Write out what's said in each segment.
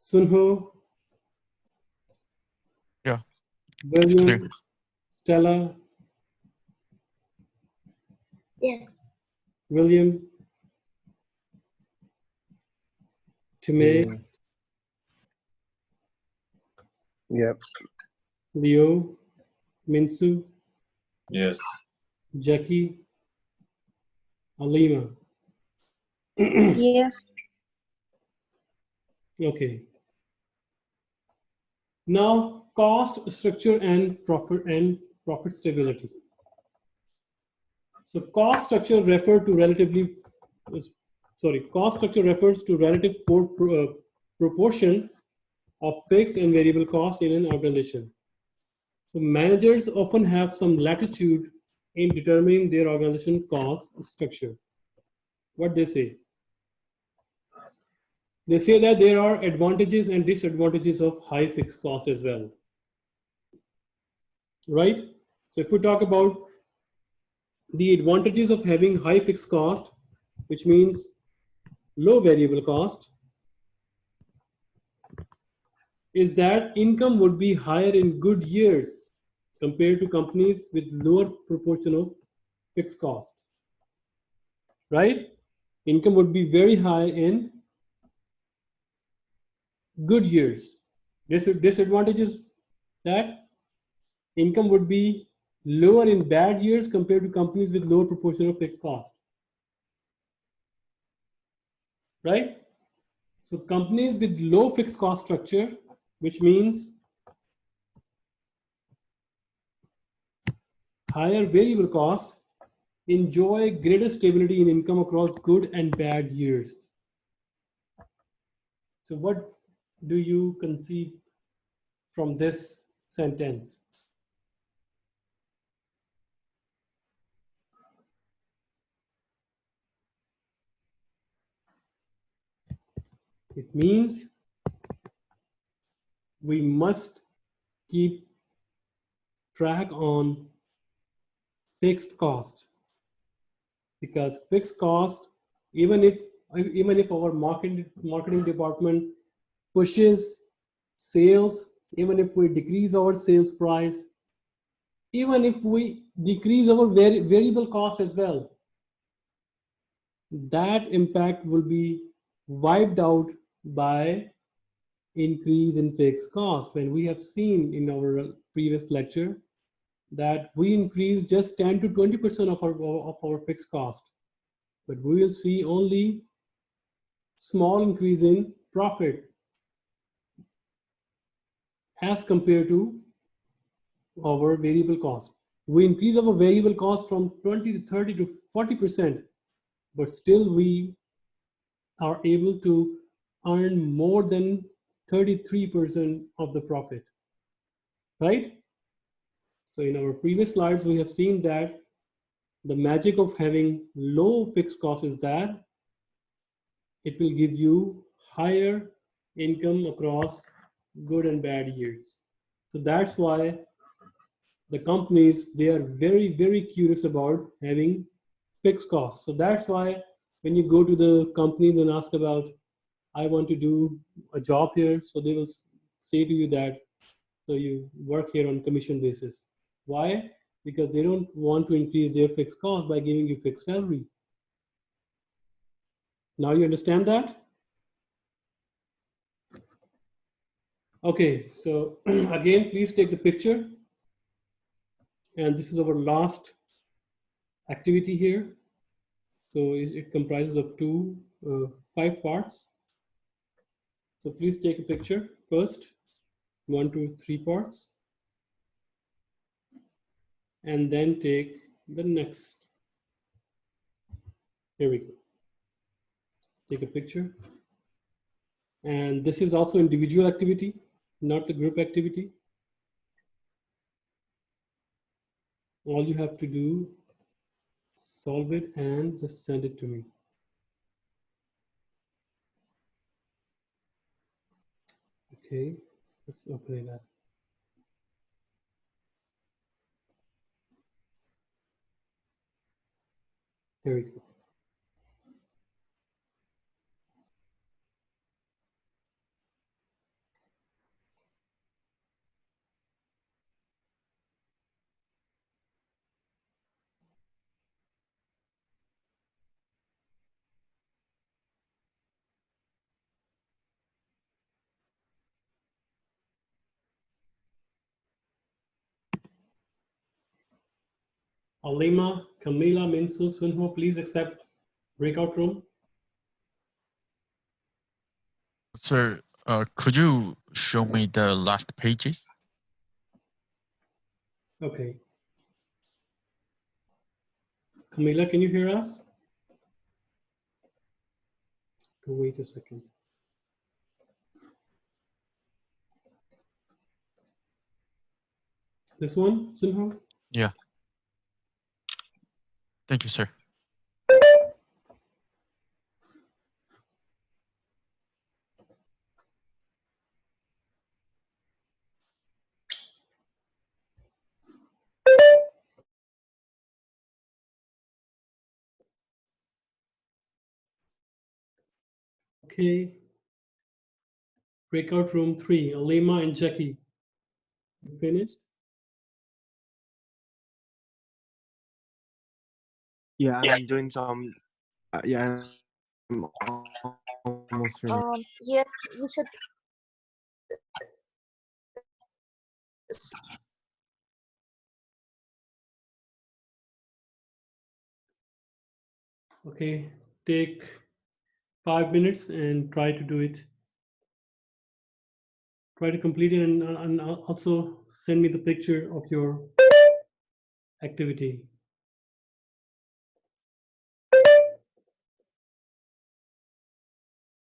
Sunho, Yeah, it's clear. William, Stella, Yes. William, Timay, Yep. Leo, Minsu, Yes. Jackie, Alima. Yes. Okay. Now, cost structure and profit stability. So, cost structure refers to relative proportion of fixed and variable cost in an organization. So, managers often have some latitude in determining their organization cost structure. What they say? They say that there are advantages and disadvantages of high fixed costs as well. Right? So if we talk about the advantages of having high fixed cost, which means low variable cost, is that income would be higher in good years compared to companies with lower proportion of fixed cost. Right? Income would be very high in good years. Disadvantage is that income would be lower in bad years compared to companies with lower proportion of fixed cost. Right? So companies with low fixed cost structure, which means higher variable cost, enjoy greater stability in income across good and bad years. So what do you conceive from this sentence? It means we must keep track on fixed cost, because fixed cost, even if our marketing department pushes sales, even if we decrease our sales price, even if we decrease our variable cost as well, that impact will be wiped out by increase in fixed cost. When we have seen in our previous lecture that we increase just 10 to 20% of our fixed cost, but we will see only small increase in profit as compared to our variable cost. We increase our variable cost from 20 to 30 to 40%, but still we are able to earn more than 33% of the profit, right? So in our previous slides, we have seen that the magic of having low fixed cost is that it will give you higher income across good and bad years. So that's why the companies, they are very, very curious about having fixed costs. So that's why when you go to the company and ask about, I want to do a job here, so they will say to you that, so you work here on commission basis. Why? Because they don't want to increase their fixed cost by giving you fixed salary. Now you understand that? Okay, so again, please take the picture. And this is our last activity here. So it comprises of 5 parts. So please take a picture first, 1, 2, 3 parts. And then take the next. Here we go. Take a picture. And this is also individual activity, not the group activity. All you have to do, solve it and just send it to me. Okay, let's open it up. Here we go. Alima, Camila, Minsu, Sunho, please accept breakout room. Sir, could you show me the last pages? Okay. Camila, can you hear us? Wait a second. This one, Sunho? Yeah. Thank you, sir. Okay. Breakout room 3, Alima and Jackie. You finished? Yeah, I'm doing some. Yeah, I'm almost finished. Yes, we should. Okay. Take 5 minutes and try to do it. Try to complete it and also send me the picture of your activity.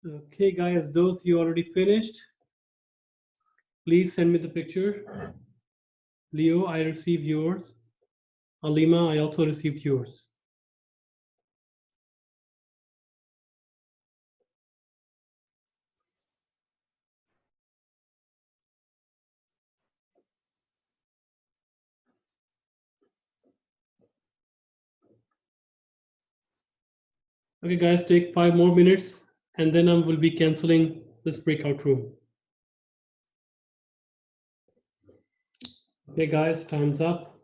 Okay, guys, those you already finished, please send me the picture. Leo, I received yours. Alima, I also received yours. Okay, guys, take 5 more minutes and then I will be canceling this breakout room. Okay, guys, time's up.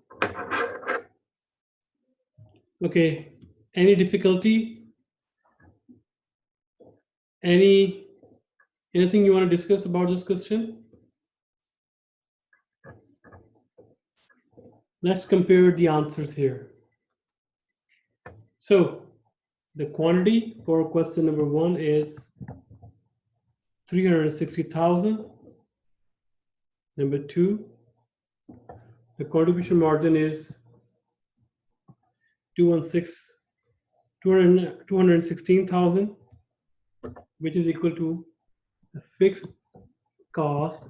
Okay, any difficulty? Anything you want to discuss about this question? Let's compare the answers here. So the quantity for question number 1 is 360,000. Number 2, the contribution margin is 216,000, which is equal to the fixed cost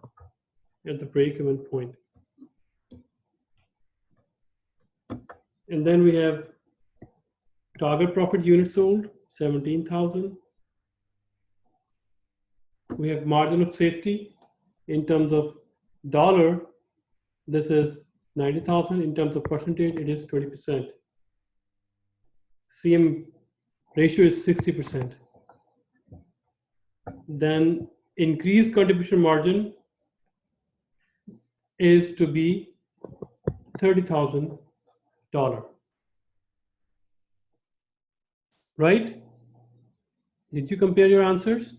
at the break-even point. And then we have target profit units sold, 17,000. We have margin of safety in terms of dollar. This is 90,000. In terms of percentage, it is 20%. CM ratio is 60%. Then increased contribution margin is to be $30,000. Right? Did you compare your answers?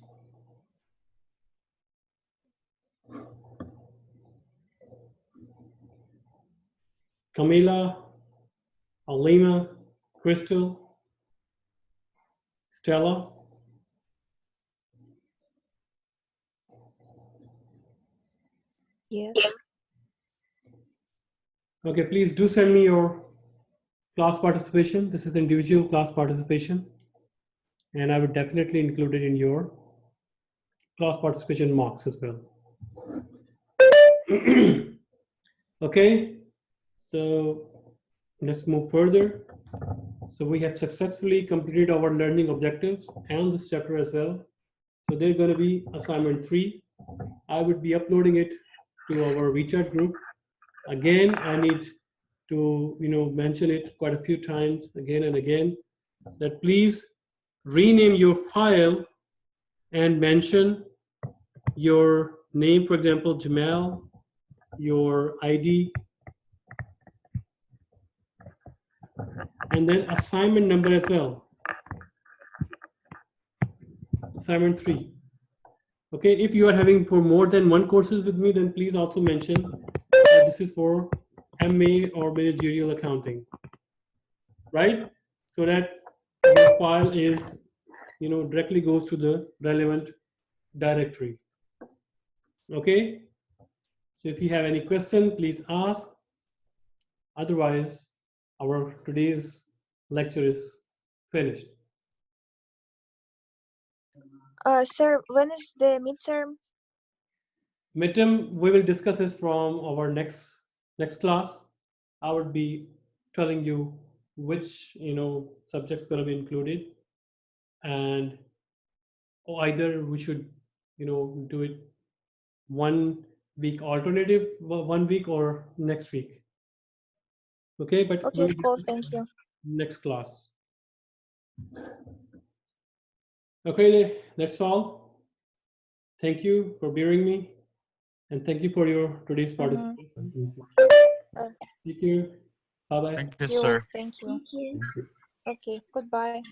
Camila, Alima, Crystal, Stella. Yes. Okay, please do send me your class participation. This is individual class participation. And I would definitely include it in your class participation marks as well. Okay, so let's move further. So we have successfully completed our learning objectives and this chapter as well. So there's going to be assignment 3. I would be uploading it to our WeChat group. Again, I need to mention it quite a few times again and again, that please rename your file and mention your name, for example, Jamal, your ID, and then assignment number as well. Assignment 3. Okay, if you are having for more than one courses with me, then please also mention that this is for MA or Managerial Accounting. right? So that your file is, directly goes to the relevant directory. Okay. So if you have any question, please ask. Otherwise, our today's lecture is finished. Sir, when is the midterm? Midterm, we will discuss this from our next class. I would be telling you which subjects going to be included, and either we should do it 1 week alternative 1 week or next week. Okay, but Okay, we'll cool. discuss Thank you. next class. Okay, that's all. Thank you for bearing me, and thank you for your today's participation. Uh, Take care. Bye bye. Thank you, you. sir. Thank you. Okay, goodbye.